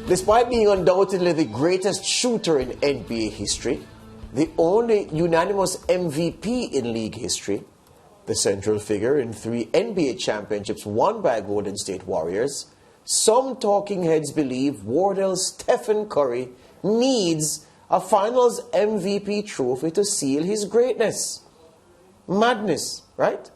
Despite being undoubtedly the greatest shooter in NBA history, the only unanimous MVP in league history, the central figure in 3 NBA championships won by Golden State Warriors, some talking heads believe Wardell's Stephen Curry needs a Finals MVP trophy to seal his greatness. Madness, right?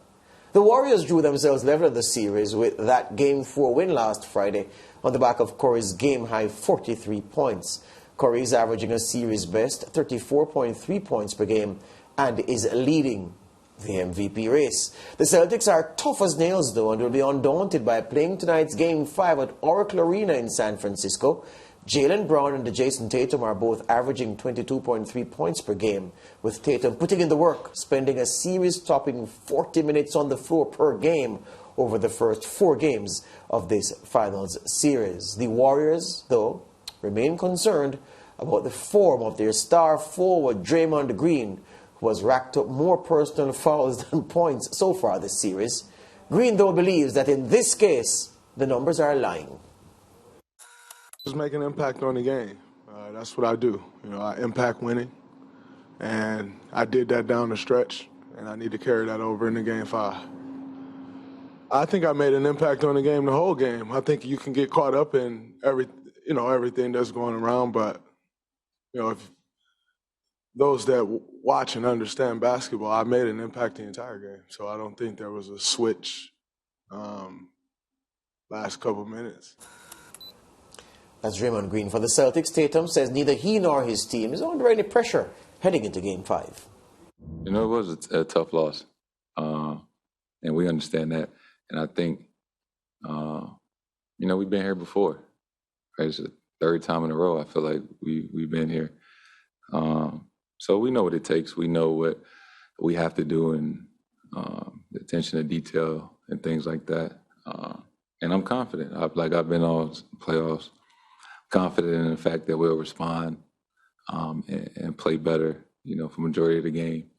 The Warriors drew themselves level in the series with that Game 4 win last Friday on the back of Curry's game-high 43 points. Curry is averaging a series best 34.3 points per game and is leading the MVP race. The Celtics are tough as nails, though, and will be undaunted by playing tonight's Game 5 at Oracle Arena in San Francisco. Jaylen Brown and Jason Tatum are both averaging 22.3 points per game, with Tatum putting in the work, spending a series-topping 40 minutes on the floor per game over the first 4 games of this finals series. The Warriors, though, remain concerned about the form of their star forward Draymond Green, who has racked up more personal fouls than points so far this series. Green, though, believes that in this case, the numbers are lying. Just make an impact on the game. That's what I do. I impact winning, and I did that down the stretch, and I need to carry that over into Game 5. I think I made an impact on the game the whole game. I think you can get caught up in everything that's going around, but if those that watch and understand basketball, I made an impact the entire game. So I don't think there was a switch last couple minutes. That's Draymond Green. For the Celtics, Tatum says neither he nor his team is under any pressure heading into Game 5. It was a tough loss, and we understand that. And I think, we've been here before. Right? It's the 3rd time in a row I feel like we've been here. So we know what it takes. We know what we have to do, and the attention to detail and things like that. And I'm confident. I've been all playoffs, confident in the fact that we'll respond and play better, for majority of the game.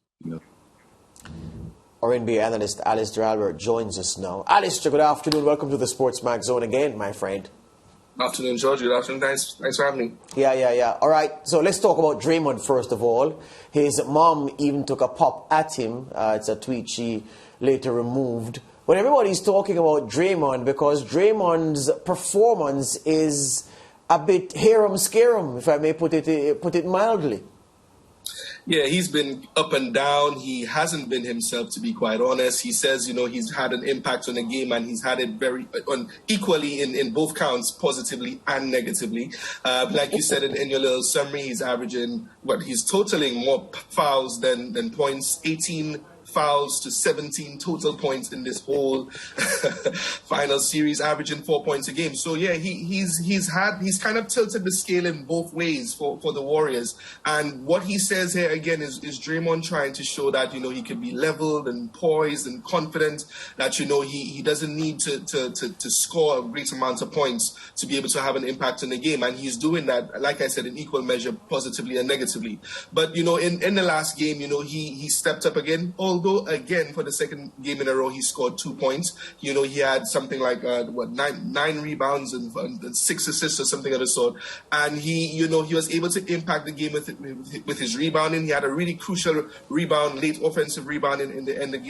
Our NBA analyst Alister Albert joins us now. Alister, good afternoon. Welcome to the Sports Mag Zone again, my friend. Good afternoon, George. Good afternoon. Thanks for having me. Yeah. All right, so let's talk about Draymond first of all. His mom even took a pop at him. It's a tweet she later removed. But everybody's talking about Draymond because Draymond's performance is a bit harum-scarum, if I may put it mildly. Yeah, he's been up and down. He hasn't been himself, to be quite honest. He says, he's had an impact on the game, and he's had it very equally in both counts, positively and negatively. Like you said in your little summary, he's averaging, he's totaling more fouls than points, 18 fouls to 17 total points in this whole final series, averaging 4 points a game. So yeah, he's kind of tilted the scale in both ways for the Warriors. And what he says here again is Draymond trying to show that he can be leveled and poised and confident, that he doesn't need to score a great amount of points to be able to have an impact on the game, and he's doing that, like I said, in equal measure, positively and negatively. But in the last game, he stepped up again. Although, again, for the second game in a row, he scored 2 points. He had something like, nine rebounds and 6 assists or something of the sort. And he was able to impact the game with his rebounding. He had a really crucial rebound, late offensive rebound in the end of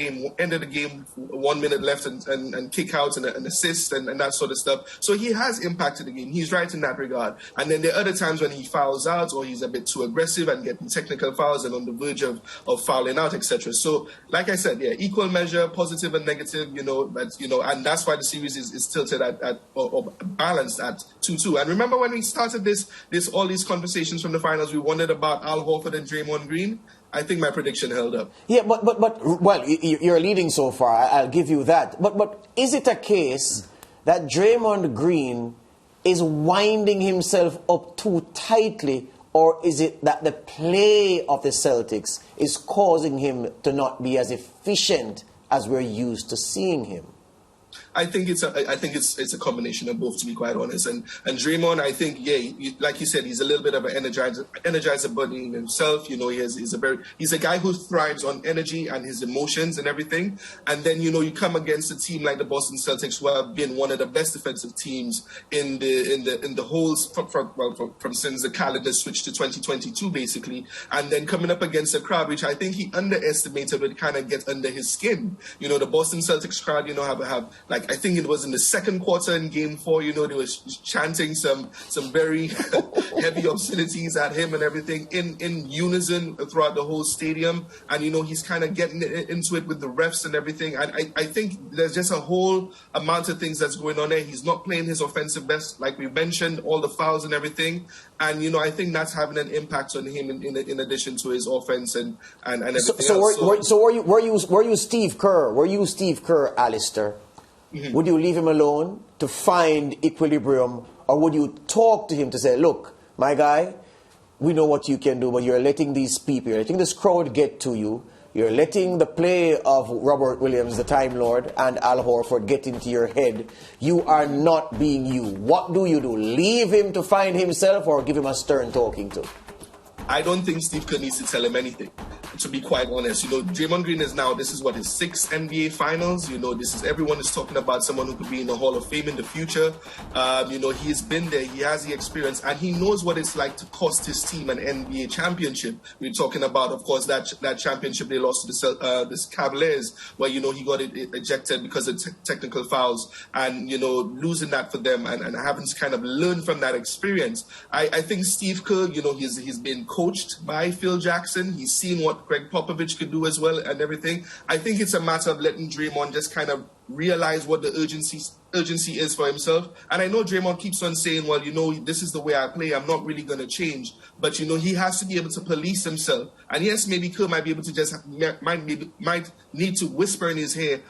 the game, 1 minute left, and kick out and an assist and that sort of stuff. So he has impacted the game. He's right in that regard. And then there are other times when he fouls out, or he's a bit too aggressive and getting technical fouls and on the verge of fouling out, etc. So, like I said, yeah, equal measure, positive and negative, and that's why the series is tilted or balanced at 2-2. And remember when we started all these conversations from the finals, we wondered about Al Horford and Draymond Green. I think my prediction held up. Yeah, but well, you're leading so far. I'll give you that. But is it a case that Draymond Green is winding himself up too tightly, or is it that the play of the Celtics is causing him to not be as efficient as we're used to seeing him? I think it's a combination of both, to be quite honest. And Draymond, I think, like you said, he's a little bit of an energizer bunny himself. You know, he's a guy who thrives on energy and his emotions and everything. And then, you know, you come against a team like the Boston Celtics, who have been one of the best defensive teams in the whole from since the calendar switched to 2022, basically. And then coming up against a crowd which I think he underestimated would kind of get under his skin. You know, the Boston Celtics crowd, you know, have like, I think it was in the second quarter in Game 4, you know, they were chanting some very heavy obscenities at him and everything in unison throughout the whole stadium. And, you know, he's kind of getting into it with the refs and everything. And I think there's just a whole amount of things that's going on there. He's not playing his offensive best, like we mentioned, all the fouls and everything. And, you know, I think that's having an impact on him in addition to his offense and everything else. So were you Steve Kerr? Were you Steve Kerr, Alister? Mm-hmm. Would you leave him alone to find equilibrium, or would you talk to him to say, look, my guy, we know what you can do, but you're letting these people, you're letting this crowd get to you. You're letting the play of Robert Williams, the Time Lord, and Al Horford get into your head. You are not being you. What do? Leave him to find himself, or give him a stern talking to? I don't think Steve Kerr needs to tell him anything, to be quite honest. You know, Draymond Green is now, this is what, his 6th NBA Finals. You know, everyone is talking about someone who could be in the Hall of Fame in the future. You know, he's been there, he has the experience, and he knows what it's like to cost his team an NBA championship. We're talking about, of course, that championship they lost to the Cavaliers, where, you know, he got ejected because of technical fouls, and, you know, losing that for them and having to kind of learn from that experience. I think Steve Kerr, you know, he's been coached by Phil Jackson. He's seen what Greg Popovich could do as well and everything. I think it's a matter of letting Draymond just kind of realize what the urgency is for himself. And I know Draymond keeps on saying, well, you know, this is the way I play, I'm not really going to change. But, you know, he has to be able to police himself. And yes, maybe Kerr might be able to just, might need to whisper in his ear,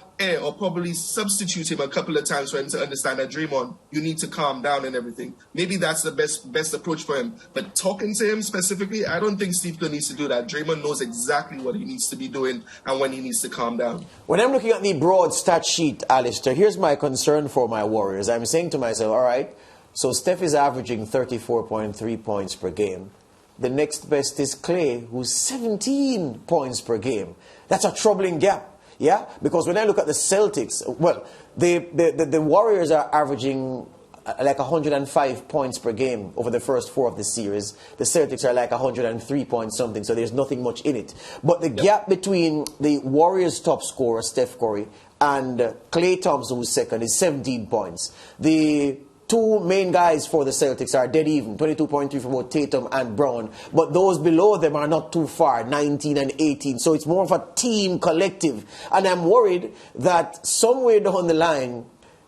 or probably substitute him a couple of times for him to understand that, Draymond, you need to calm down and everything. Maybe that's the best approach for him. But talking to him specifically, I don't think Steve Kerr needs to do that. Draymond knows exactly what he needs to be doing and when he needs to calm down. When I'm looking at the broad stat sheet, Alister, here's my concern for my Warriors. I'm saying to myself, all right, so Steph is averaging 34.3 points per game. The next best is Clay, who's 17 points per game. That's a troubling gap. Yeah, because when I look at the Celtics, well, the Warriors are averaging like 105 points per game over the first 4 of the series. The Celtics are like 103 points something, so there's nothing much in it. But the gap between the Warriors' top scorer, Steph Curry, and Klay Thompson, who's second, is 17 points. The 2 main guys for the Celtics are dead even, 22.3 for both Tatum and Brown. But those below them are not too far, 19 and 18. So it's more of a team collective. And I'm worried that somewhere down the line,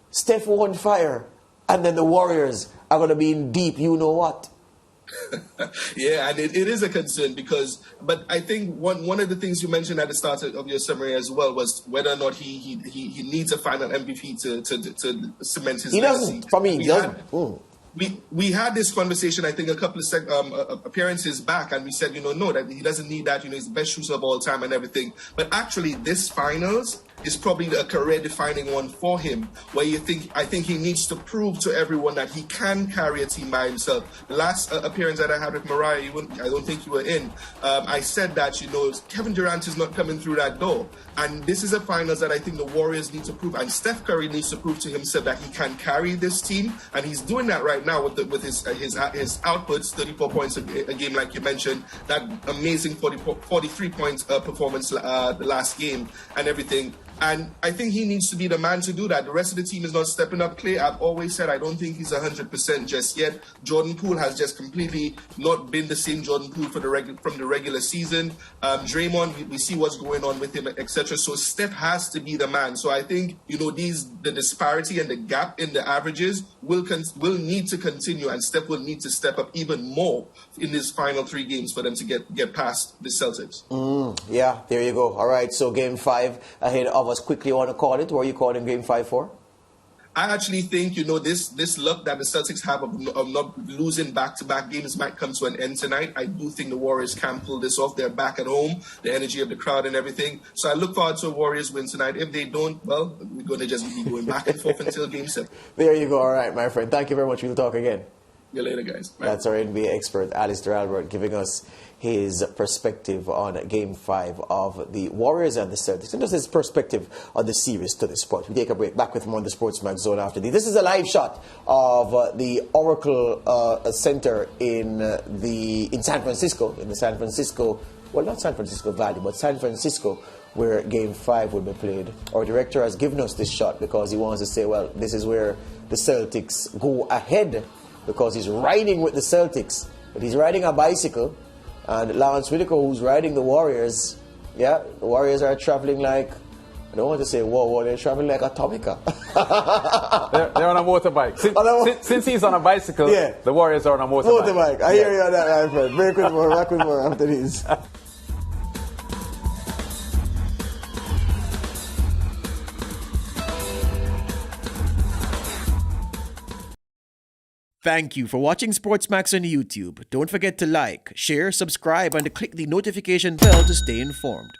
Steph won't fire. And then the Warriors are going to be in deep, you know what. Yeah, and it is a concern but I think one of the things you mentioned at the start of your summary as well was whether or not he needs a final MVP to cement his legacy. He doesn't. For me, he doesn't. We had this conversation, I think, a couple of appearances back, and we said, you know, no, that he doesn't need that. You know, he's the best shooter of all time and everything. But actually, this finals is probably a career-defining one for him, where I think he needs to prove to everyone that he can carry a team by himself. The last appearance that I had with Mariah, I don't think you were in. I said that, you know, Kevin Durant is not coming through that door, and this is a finals that I think the Warriors need to prove, and Steph Curry needs to prove to himself that he can carry this team, and he's doing that right now with his outputs, 34 points a game, like you mentioned, that amazing 43 points performance the last game and everything. And I think he needs to be the man to do that. The rest of the team is not stepping up. Clay, I've always said I don't think he's 100% just yet. Jordan Poole has just completely not been the same Jordan Poole from the regular season. Draymond, we see what's going on with him, etc. So Steph has to be the man. So I think, you know, the disparity and the gap in the averages will need to continue, and Steph will need to step up even more in his final 3 games for them to get past the Celtics. Yeah, there you go. All right, so Game 5 ahead of us. Quickly want to call it. What are you calling Game 5 for? I actually think, you know, this luck that the Celtics have of not losing back-to-back games might come to an end tonight. I do think the Warriors can pull this off. They're back at home, the energy of the crowd and everything. So I look forward to a Warriors win tonight. If they don't, well, we're going to just be going back and forth until Game 7. There you go. All right, my friend. Thank you very much. We'll talk again. See you later, guys. Bye. That's our NBA expert, Alister Albert, giving us his perspective on Game 5 of the Warriors and the Celtics, and just his perspective on the series to this point. We take a break. Back with him on the Sports Mag Zone after this is a live shot of the Oracle Center in San Francisco, well, not San Francisco Valley, but San Francisco, where Game 5 will be played. Our director has given us this shot because he wants to say, well, this is where the Celtics go ahead, because he's riding with the Celtics, but he's riding a bicycle. And Lawrence Whitaker, who's riding the Warriors, the Warriors are traveling like, I don't want to say whoa, they're traveling like Atomica. they're on a motorbike. Since he's on a bicycle, the Warriors are on a motorbike. I hear you on that, my friend. Break with more, back with more after these. Thank you for watching SportsMax on YouTube. Don't forget to like, share, subscribe, and to click the notification bell to stay informed.